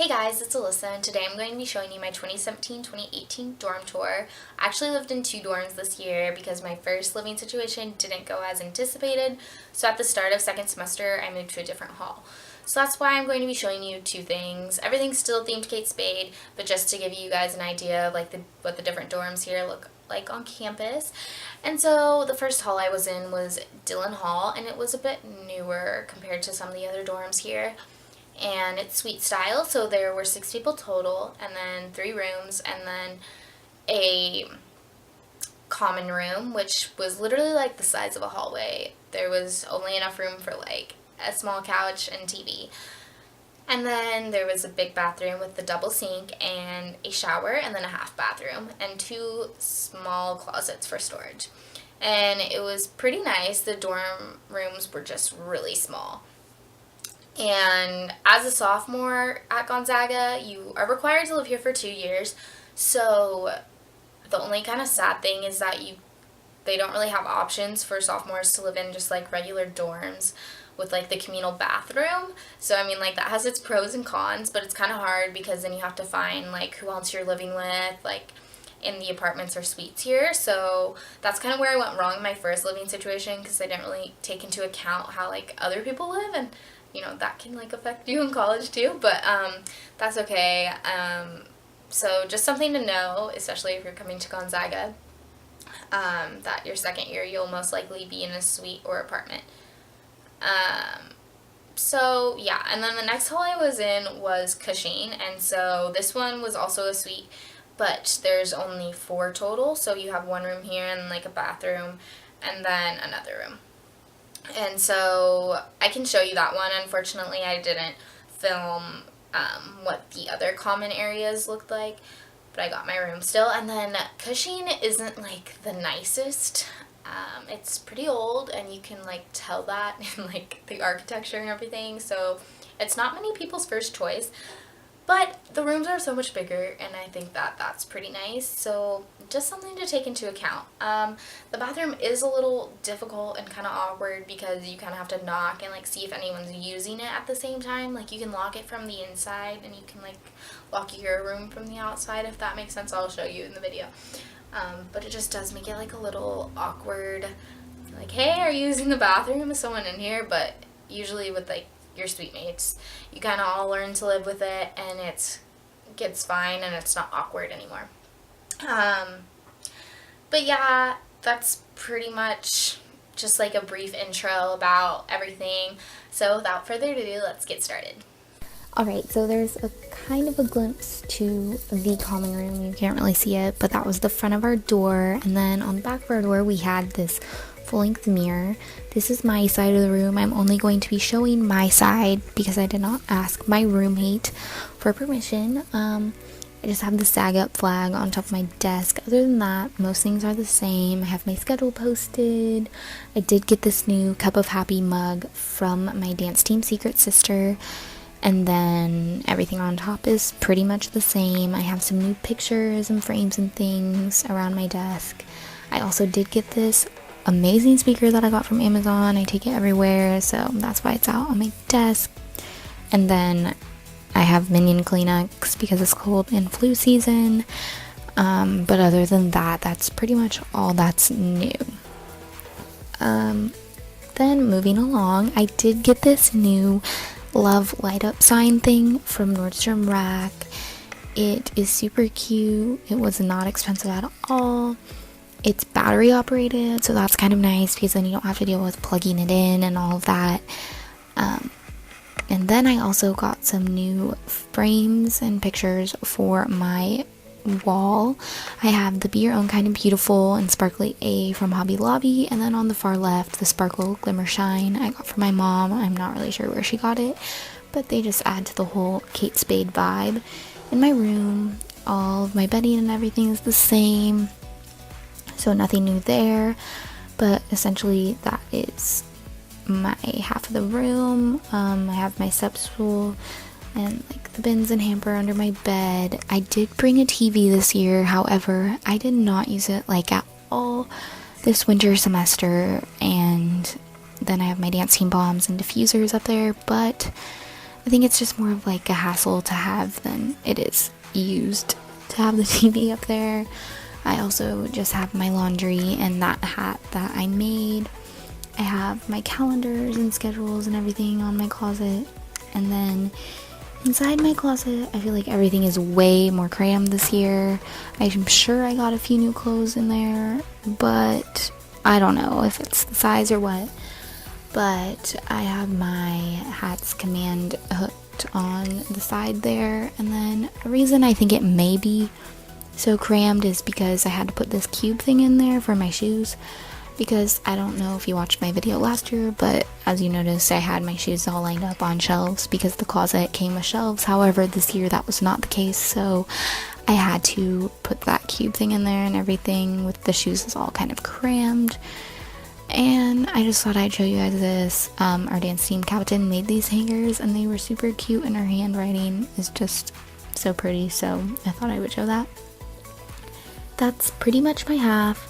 Hey guys, it's Alyssa, and today I'm going to be showing you my 2017-2018 dorm tour. I actually lived in 2 dorms this year because my first living situation didn't go as anticipated, so at the start of second semester I moved to a different hall. So that's why I'm going to be showing you 2 things. Everything's still themed Kate Spade, but just to give you guys an idea of what the different dorms here look like on campus. And so the first hall I was in was Dillon Hall, and it was a bit newer compared to some of the other dorms here. And it's suite style, so there were 6 people total, and then 3 rooms, and then a common room, which was literally like the size of a hallway. There was only enough room for like a small couch and TV. And then there was a big bathroom with the double sink and a shower, and then a half bathroom, and 2 small closets for storage. And it was pretty nice. The dorm rooms were just really small. And as a sophomore at Gonzaga, you are required to live here for 2 years. So the only kind of sad thing is that they don't really have options for sophomores to live in just like regular dorms with like the communal bathroom. So I mean, like, that has its pros and cons, but it's kind of hard because then you have to find like who else you're living with, like in the apartments or suites here. So that's kind of where I went wrong in my first living situation, because I didn't really take into account how like other people live, and you know, that can like affect you in college too, but that's okay. So just something to know, especially if you're coming to Gonzaga, that your second year you'll most likely be in a suite or apartment. So yeah, and then the next hall I was in was Cushing, and so this one was also a suite, but there's only 4 total, so you have 1 room here and like a bathroom and then another room. And so I can show you that one. Unfortunately, I didn't film what the other common areas looked like, but I got my room still. And then Cushing isn't like the nicest. It's pretty old, and you can like tell that in like the architecture and everything. So it's not many people's first choice, but the rooms are so much bigger, and I think that that's pretty nice. So just something to take into account. The bathroom is a little difficult and kind of awkward because you kind of have to knock and like see if anyone's using it at the same time. Like, you can lock it from the inside, and you can like lock your room from the outside, if that makes sense. I'll show you in the video. But it just does make it like a little awkward. Like, hey, are you using the bathroom? Is someone in here? But usually with like your suite mates, you kind of all learn to live with it, and it gets fine, and it's not awkward anymore. But yeah, that's pretty much just like a brief intro about everything. So without further ado, let's get started. Alright, so there's a kind of a glimpse to the common room. You can't really see it, but that was the front of our door, and then on the back of our door we had this full-length mirror. This is my side of the room. I'm only going to be showing my side because I did not ask my roommate for permission. I just have the SAG up flag on top of my desk. Other than that, most things are the same. I have my schedule posted. I did get this new Cup of Happy mug from my dance team Secret Sister. And then everything on top is pretty much the same. I have some new pictures and frames and things around my desk. I also did get this amazing speaker that I got from Amazon. I take it everywhere, so that's why it's out on my desk. And then I have Minion Kleenex because it's cold and flu season. But other than that, that's pretty much all that's new. Then moving along, I did get this new love light up sign thing from Nordstrom Rack. It is super cute. It was not expensive at all. It's battery operated, so that's kind of nice because then you don't have to deal with plugging it in and all of that. And then I also got some new frames and pictures for my wall. I have the Be Your Own Kind of Beautiful and Sparkly A from Hobby Lobby, and then on the far left, the Sparkle Glimmer Shine I got from my mom. I'm not really sure where she got it, but they just add to the whole Kate Spade vibe. In my room, all of my bedding and everything is the same, so nothing new there, but essentially that is my half of the room. I have my step stool and like the bins and hamper under my bed. I did bring a TV this year, however, I did not use it like at all this winter semester, and then I have my dance team bombs and diffusers up there, but I think it's just more of like a hassle to have than it is used to have the TV up there. I also just have my laundry and that hat that I made. I have my calendars and schedules and everything on my closet. And then inside my closet, I feel like everything is way more crammed this year. I'm sure I got a few new clothes in there, but I don't know if it's the size or what. But I have my hats command hooked on the side there. And then a reason I think it may be so crammed is because I had to put this cube thing in there for my shoes, because I don't know if you watched my video last year, but as you noticed, I had my shoes all lined up on shelves because the closet came with shelves. However, this year that was not the case, so I had to put that cube thing in there, and everything with the shoes is all kind of crammed. And I just thought I'd show you guys this. Our dance team captain made these hangers and they were super cute, and her handwriting is just so pretty, so I thought I would show that. That's pretty much my half.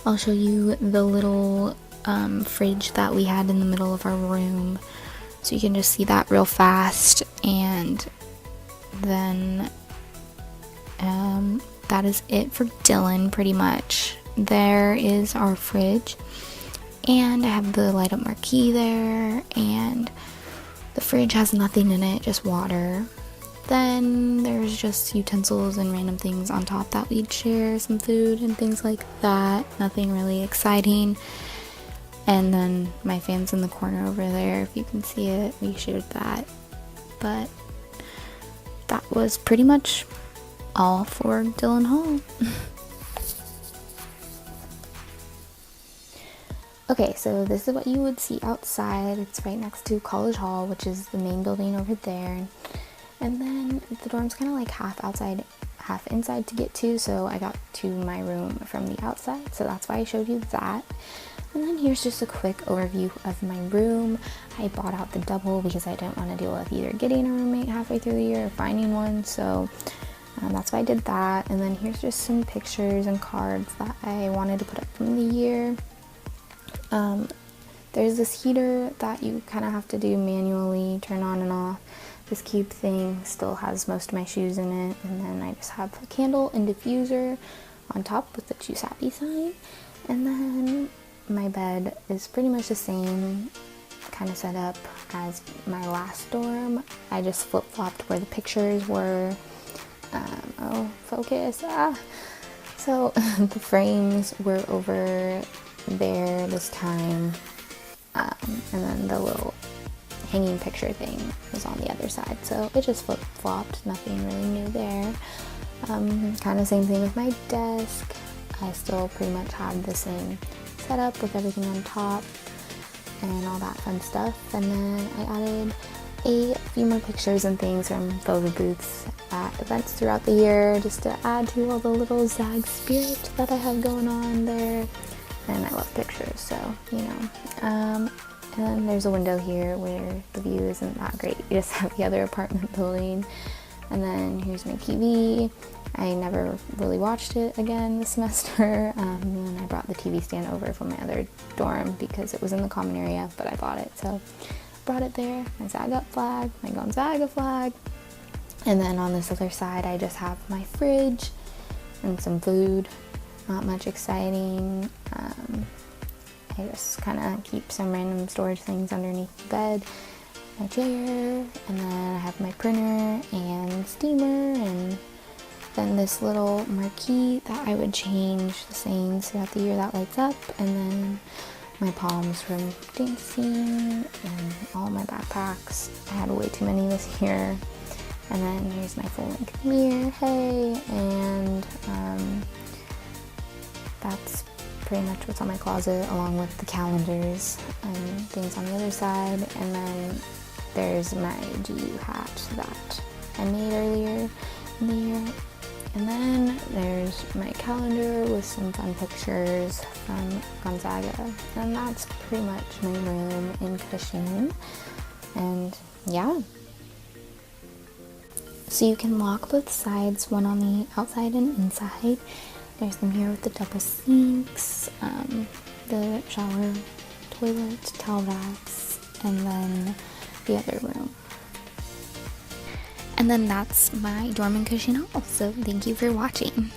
I'll show you the little fridge that we had in the middle of our room, so you can just see that real fast. And then that is it for Dillon pretty much. There is our fridge, and I have the light up marquee there, and the fridge has nothing in it, just water. Then there's just utensils and random things on top that we'd share, some food and things like that. Nothing really exciting. And then my fan's in the corner over there, if you can see it. We shared that. But that was pretty much all for Dillon Hall. Okay, so this is what you would see outside. It's right next to College Hall, which is the main building over there. And then the dorm's kind of like half outside, half inside to get to, so I got to my room from the outside, so that's why I showed you that. And then here's just a quick overview of my room. I bought out the double because I didn't want to deal with either getting a roommate halfway through the year or finding one, so that's why I did that. And then here's just some pictures and cards that I wanted to put up from the year. There's this heater that you kind of have to do manually, turn on and off. This cube thing still has most of my shoes in it, and then I just have a candle and diffuser on top with the Choose Happy sign. And then my bed is pretty much the same kind of setup as my last dorm. I just flip-flopped where the pictures were. So the frames were over there this time, and then the little hanging picture thing was on the other side, so it just flip-flopped, nothing really new there. Kind of same thing with my desk. I still pretty much had the same setup with everything on top and all that fun stuff. And then I added a few more pictures and things from photo booths at events throughout the year, just to add to all the little Zag spirit that I have going on there. And I love pictures, so you know. And then there's a window here where the view isn't that great. You just have the other apartment building. And then here's my TV. I never really watched it again this semester. And I brought the TV stand over from my other dorm because it was in the common area, but I bought it. So brought it there. My Zaga flag, my Gonzaga flag. And then on this other side, I just have my fridge and some food. Not much exciting. I just kind of keep some random storage things underneath the bed, my chair, and then I have my printer and steamer, and then this little marquee that I would change the sayings throughout the year that lights up, and then my palms from dancing, and all my backpacks. I had way too many this year. And then here's my full-length mirror, hey, and that's pretty much what's on my closet, along with the calendars and things on the other side. And then there's my GU hat that I made earlier in the year. And then there's my calendar with some fun pictures from Gonzaga. And that's pretty much my room in Cushing. And yeah. So you can lock both sides, one on the outside and inside. There's the mirror with the double sinks, the shower, toilet, towel racks, and then the other room. And then that's my dorm and Cushing haul. So thank you for watching.